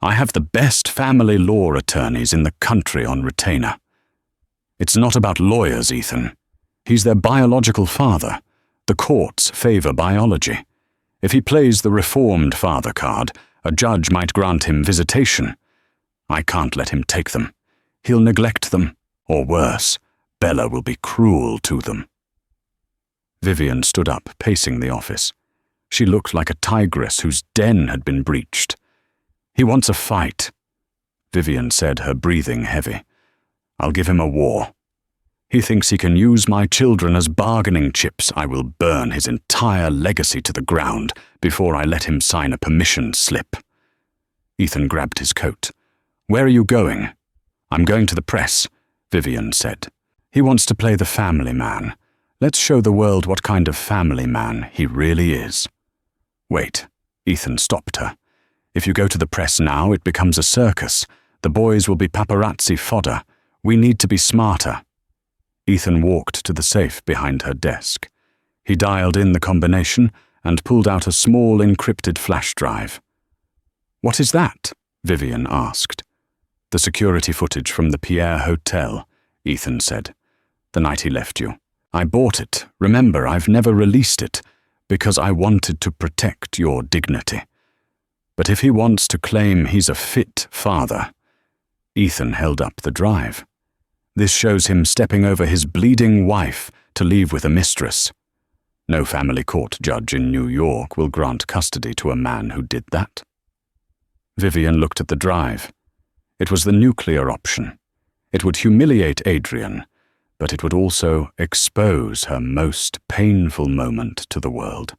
Speaker 1: I have the best family law attorneys in the country on retainer. It's not about lawyers, Ethan. He's their biological father. The courts favor biology. If he plays the reformed father card, a judge might grant him visitation. I can't let him take them. He'll neglect them, or worse, Bella will be cruel to them. Vivian stood up, pacing the office. She looked like a tigress whose den had been breached. He wants a fight, Vivian said, her breathing heavy. I'll give him a war. He thinks he can use my children as bargaining chips. I will burn his entire legacy to the ground before I let him sign a permission slip. Ethan grabbed his coat. Where are you going? I'm going to the press, Vivian said. He wants to play the family man. Let's show the world what kind of family man he really is. Wait, Ethan stopped her. If you go to the press now, it becomes a circus. The boys will be paparazzi fodder. We need to be smarter. Ethan walked to the safe behind her desk. He dialed in the combination and pulled out a small encrypted flash drive. What is that? Vivian asked. The security footage from the Pierre Hotel, Ethan said. The night he left you. I bought it. Remember, I've never released it, because I wanted to protect your dignity. But if he wants to claim he's a fit father, Ethan held up the drive. This shows him stepping over his bleeding wife to leave with a mistress. No family court judge in New York will grant custody to a man who did that. Vivian looked at the drive. It was the nuclear option. It would humiliate Adrian, but it would also expose her most painful moment to the world.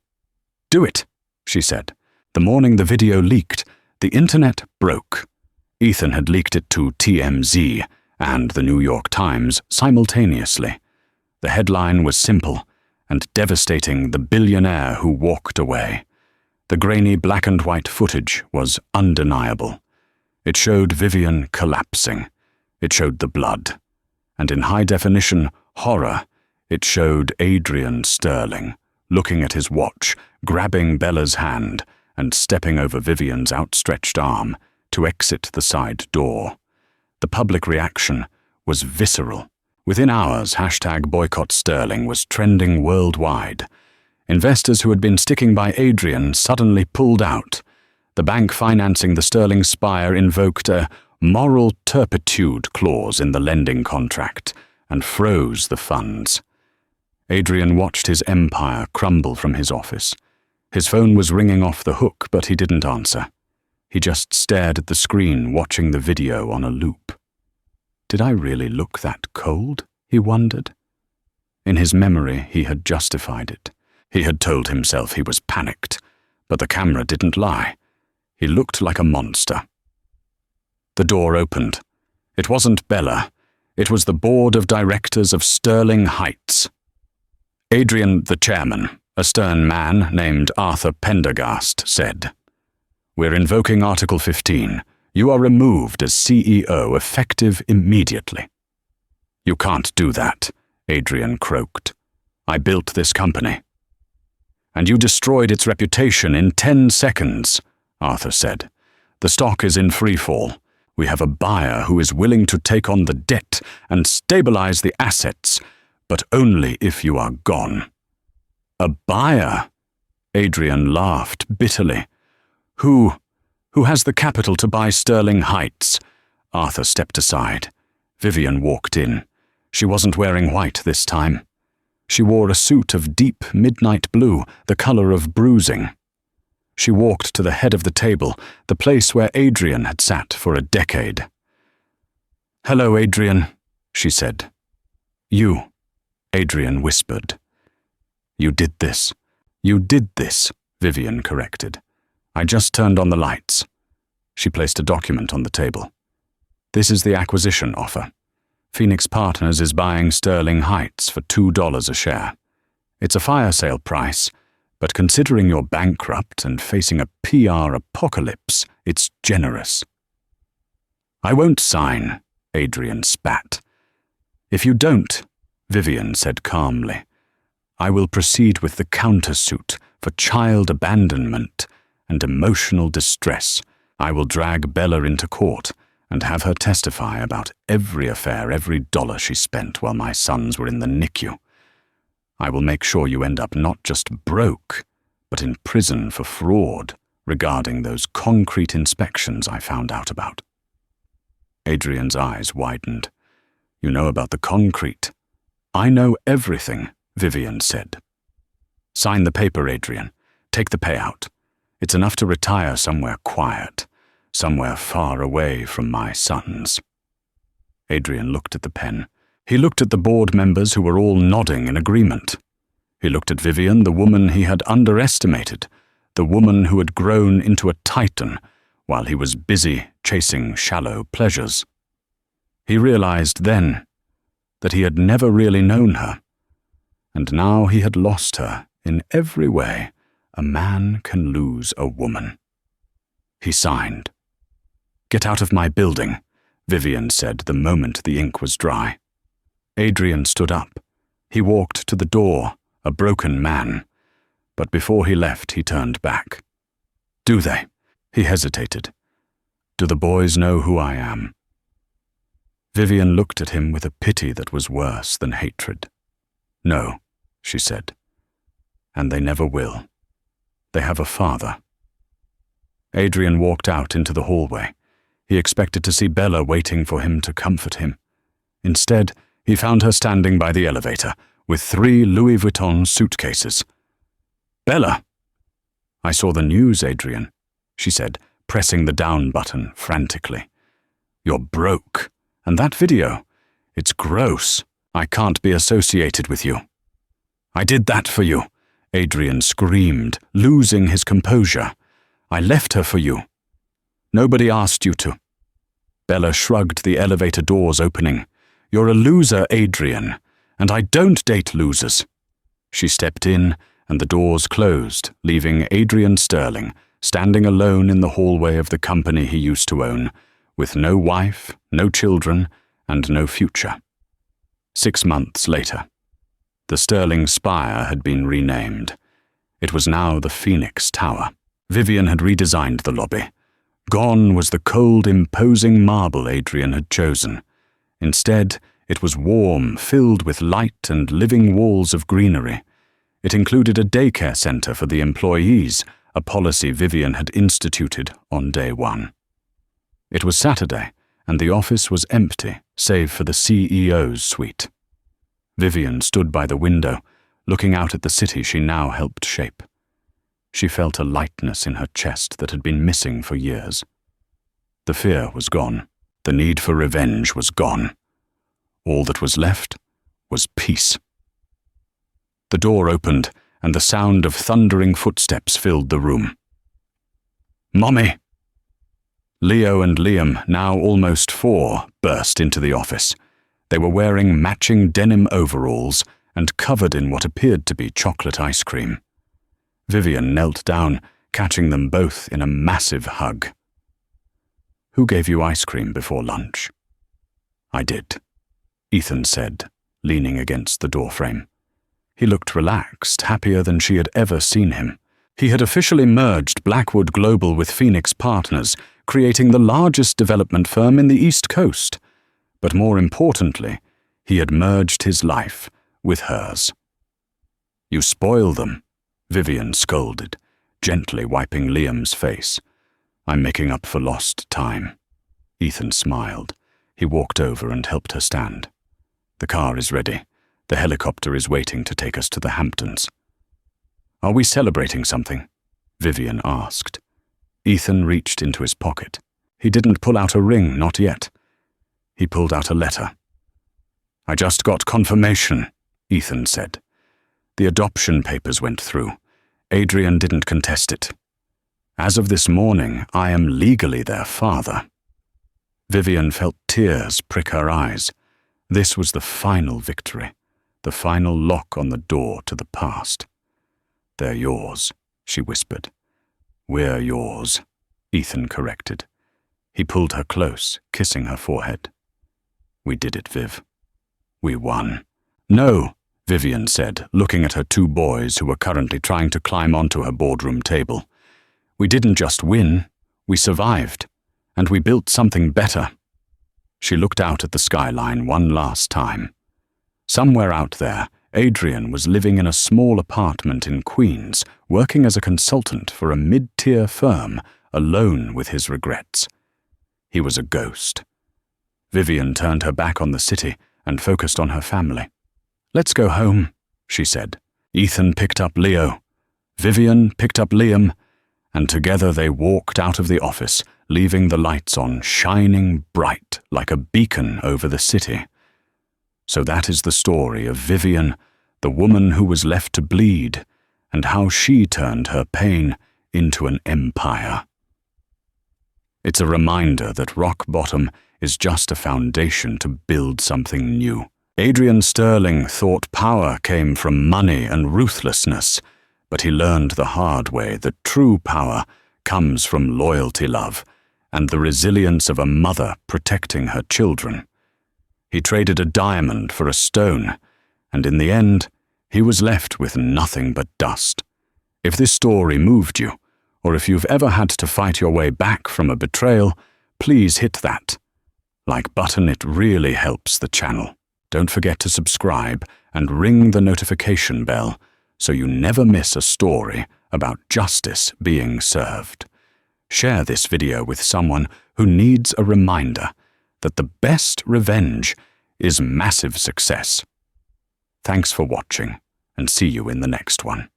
Speaker 1: "Do it," she said. The morning the video leaked, the internet broke. Ethan had leaked it to TMZ and the New York Times simultaneously. The headline was simple and devastating: "The billionaire who walked away." The grainy black and white footage was undeniable. It showed Vivian collapsing. It showed the blood. And in high-definition horror, it showed Adrian Sterling, looking at his watch, grabbing Bella's hand, and stepping over Vivian's outstretched arm to exit the side door. The public reaction was visceral. Within hours, #BoycottSterling was trending worldwide. Investors who had been sticking by Adrian suddenly pulled out. The bank financing the Sterling spire invoked a moral turpitude clause in the lending contract and froze the funds. Adrian watched his empire crumble from his office. His phone was ringing off the hook, but he didn't answer. He just stared at the screen, watching the video on a loop. Did I really look that cold? He wondered. In his memory, he had justified it. He had told himself he was panicked, but the camera didn't lie. He looked like a monster. The door opened. It wasn't Bella. It was the board of directors of Sterling Heights. Adrian, the chairman, a stern man named Arthur Pendergast, said, "We're invoking Article 15. You are removed as CEO effective immediately." "You can't do that," Adrian croaked. "I built this company." "And you destroyed its reputation in 10 seconds, Arthur said. "The stock is in freefall. We have a buyer who is willing to take on the debt and stabilize the assets, but only if you are gone." "A buyer?" Adrian laughed bitterly. Who has the capital to buy Sterling Heights?" Arthur stepped aside. Vivian walked in. She wasn't wearing white this time. She wore a suit of deep midnight blue, the color of bruising. She walked to the head of the table, the place where Adrian had sat for a decade. "Hello, Adrian," she said. "You," Adrian whispered. "You did this. You did this," Vivian corrected. "I just turned on the lights." She placed a document on the table. "This is the acquisition offer. Phoenix Partners is buying Sterling Heights for $2 a share. It's a fire sale price, but considering you're bankrupt and facing a PR apocalypse, it's generous." "I won't sign," Adrian spat. "If you don't," Vivian said calmly, "I will proceed with the countersuit for child abandonment and emotional distress. I will drag Bella into court and have her testify about every affair, every dollar she spent while my sons were in the NICU. I will make sure you end up not just broke, but in prison for fraud regarding those concrete inspections I found out about." Adrian's eyes widened. "You know about the concrete?" "I know everything," Vivian said. "Sign the paper, Adrian. Take the payout. It's enough to retire somewhere quiet, somewhere far away from my sons." Adrian looked at the pen. He looked at the board members who were all nodding in agreement. He looked at Vivian, the woman he had underestimated, the woman who had grown into a titan while he was busy chasing shallow pleasures. He realized then that he had never really known her, and now he had lost her in every way a man can lose a woman. He signed. "Get out of my building," Vivian said the moment the ink was dry. Adrian stood up. He walked to the door, a broken man, but before he left he turned back. "Do they?" He hesitated. "Do the boys know who I am?" Vivian looked at him with a pity that was worse than hatred. "No," she said. "And they never will. They have a father." Adrian walked out into the hallway. He expected to see Bella waiting for him to comfort him. Instead, he found her standing by the elevator with 3 Louis Vuitton suitcases. "Bella!" "I saw the news, Adrian," she said, pressing the down button frantically. "You're broke. And that video, it's gross. I can't be associated with you." "I did that for you," Adrian screamed, losing his composure. "I left her for you. Nobody asked you to." Bella shrugged, the elevator doors opening. "You're a loser, Adrian, and I don't date losers." She stepped in, and the doors closed, leaving Adrian Sterling standing alone in the hallway of the company he used to own, with no wife, no children, and no future. 6 months later, the Sterling Spire had been renamed. It was now the Phoenix Tower. Vivian had redesigned the lobby. Gone was the cold, imposing marble Adrian had chosen. Instead, it was warm, filled with light and living walls of greenery. It included a daycare center for the employees, a policy Vivian had instituted on day 1. It was Saturday, and the office was empty, save for the CEO's suite. Vivian stood by the window, looking out at the city she now helped shape. She felt a lightness in her chest that had been missing for years. The fear was gone. The need for revenge was gone. All that was left was peace. The door opened, and the sound of thundering footsteps filled the room. "Mommy!" Leo and Liam, now almost 4, burst into the office. They were wearing matching denim overalls and covered in what appeared to be chocolate ice cream. Vivian knelt down, catching them both in a massive hug. "Who gave you ice cream before lunch?" "I did," Ethan said, leaning against the doorframe. He looked relaxed, happier than she had ever seen him. He had officially merged Blackwood Global with Phoenix Partners, creating the largest development firm in the East Coast. But more importantly, he had merged his life with hers. "You spoil them," Vivian scolded, gently wiping Liam's face. "I'm making up for lost time." Ethan smiled. He walked over and helped her stand. "The car is ready. The helicopter is waiting to take us to the Hamptons." "Are we celebrating something?" Vivian asked. Ethan reached into his pocket. He didn't pull out a ring, not yet. He pulled out a letter. "I just got confirmation," Ethan said. "The adoption papers went through. Adrian didn't contest it. As of this morning, I am legally their father." Vivian felt tears prick her eyes. This was the final victory, the final lock on the door to the past. "They're yours," she whispered. "We're yours," Ethan corrected. He pulled her close, kissing her forehead. "We did it, Viv. We won." "No," Vivian said, looking at her 2 boys who were currently trying to climb onto her boardroom table. "We didn't just win, we survived, and we built something better." She looked out at the skyline one last time. Somewhere out there, Adrian was living in a small apartment in Queens, working as a consultant for a mid-tier firm, alone with his regrets. He was a ghost. Vivian turned her back on the city and focused on her family. "Let's go home," she said. Ethan picked up Leo. Vivian picked up Liam, and together they walked out of the office, leaving the lights on, shining bright like a beacon over the city. So that is the story of Vivian, the woman who was left to bleed, and how she turned her pain into an empire. It's a reminder that rock bottom is just a foundation to build something new. Adrian Sterling thought power came from money and ruthlessness, but he learned the hard way that true power comes from loyalty, love, and the resilience of a mother protecting her children. He traded a diamond for a stone, and in the end, he was left with nothing but dust. If this story moved you, or if you've ever had to fight your way back from a betrayal, please hit that like button. It really helps the channel. Don't forget to subscribe and ring the notification bell so you never miss a story about justice being served. Share this video with someone who needs a reminder that the best revenge is massive success. Thanks for watching, and see you in the next one.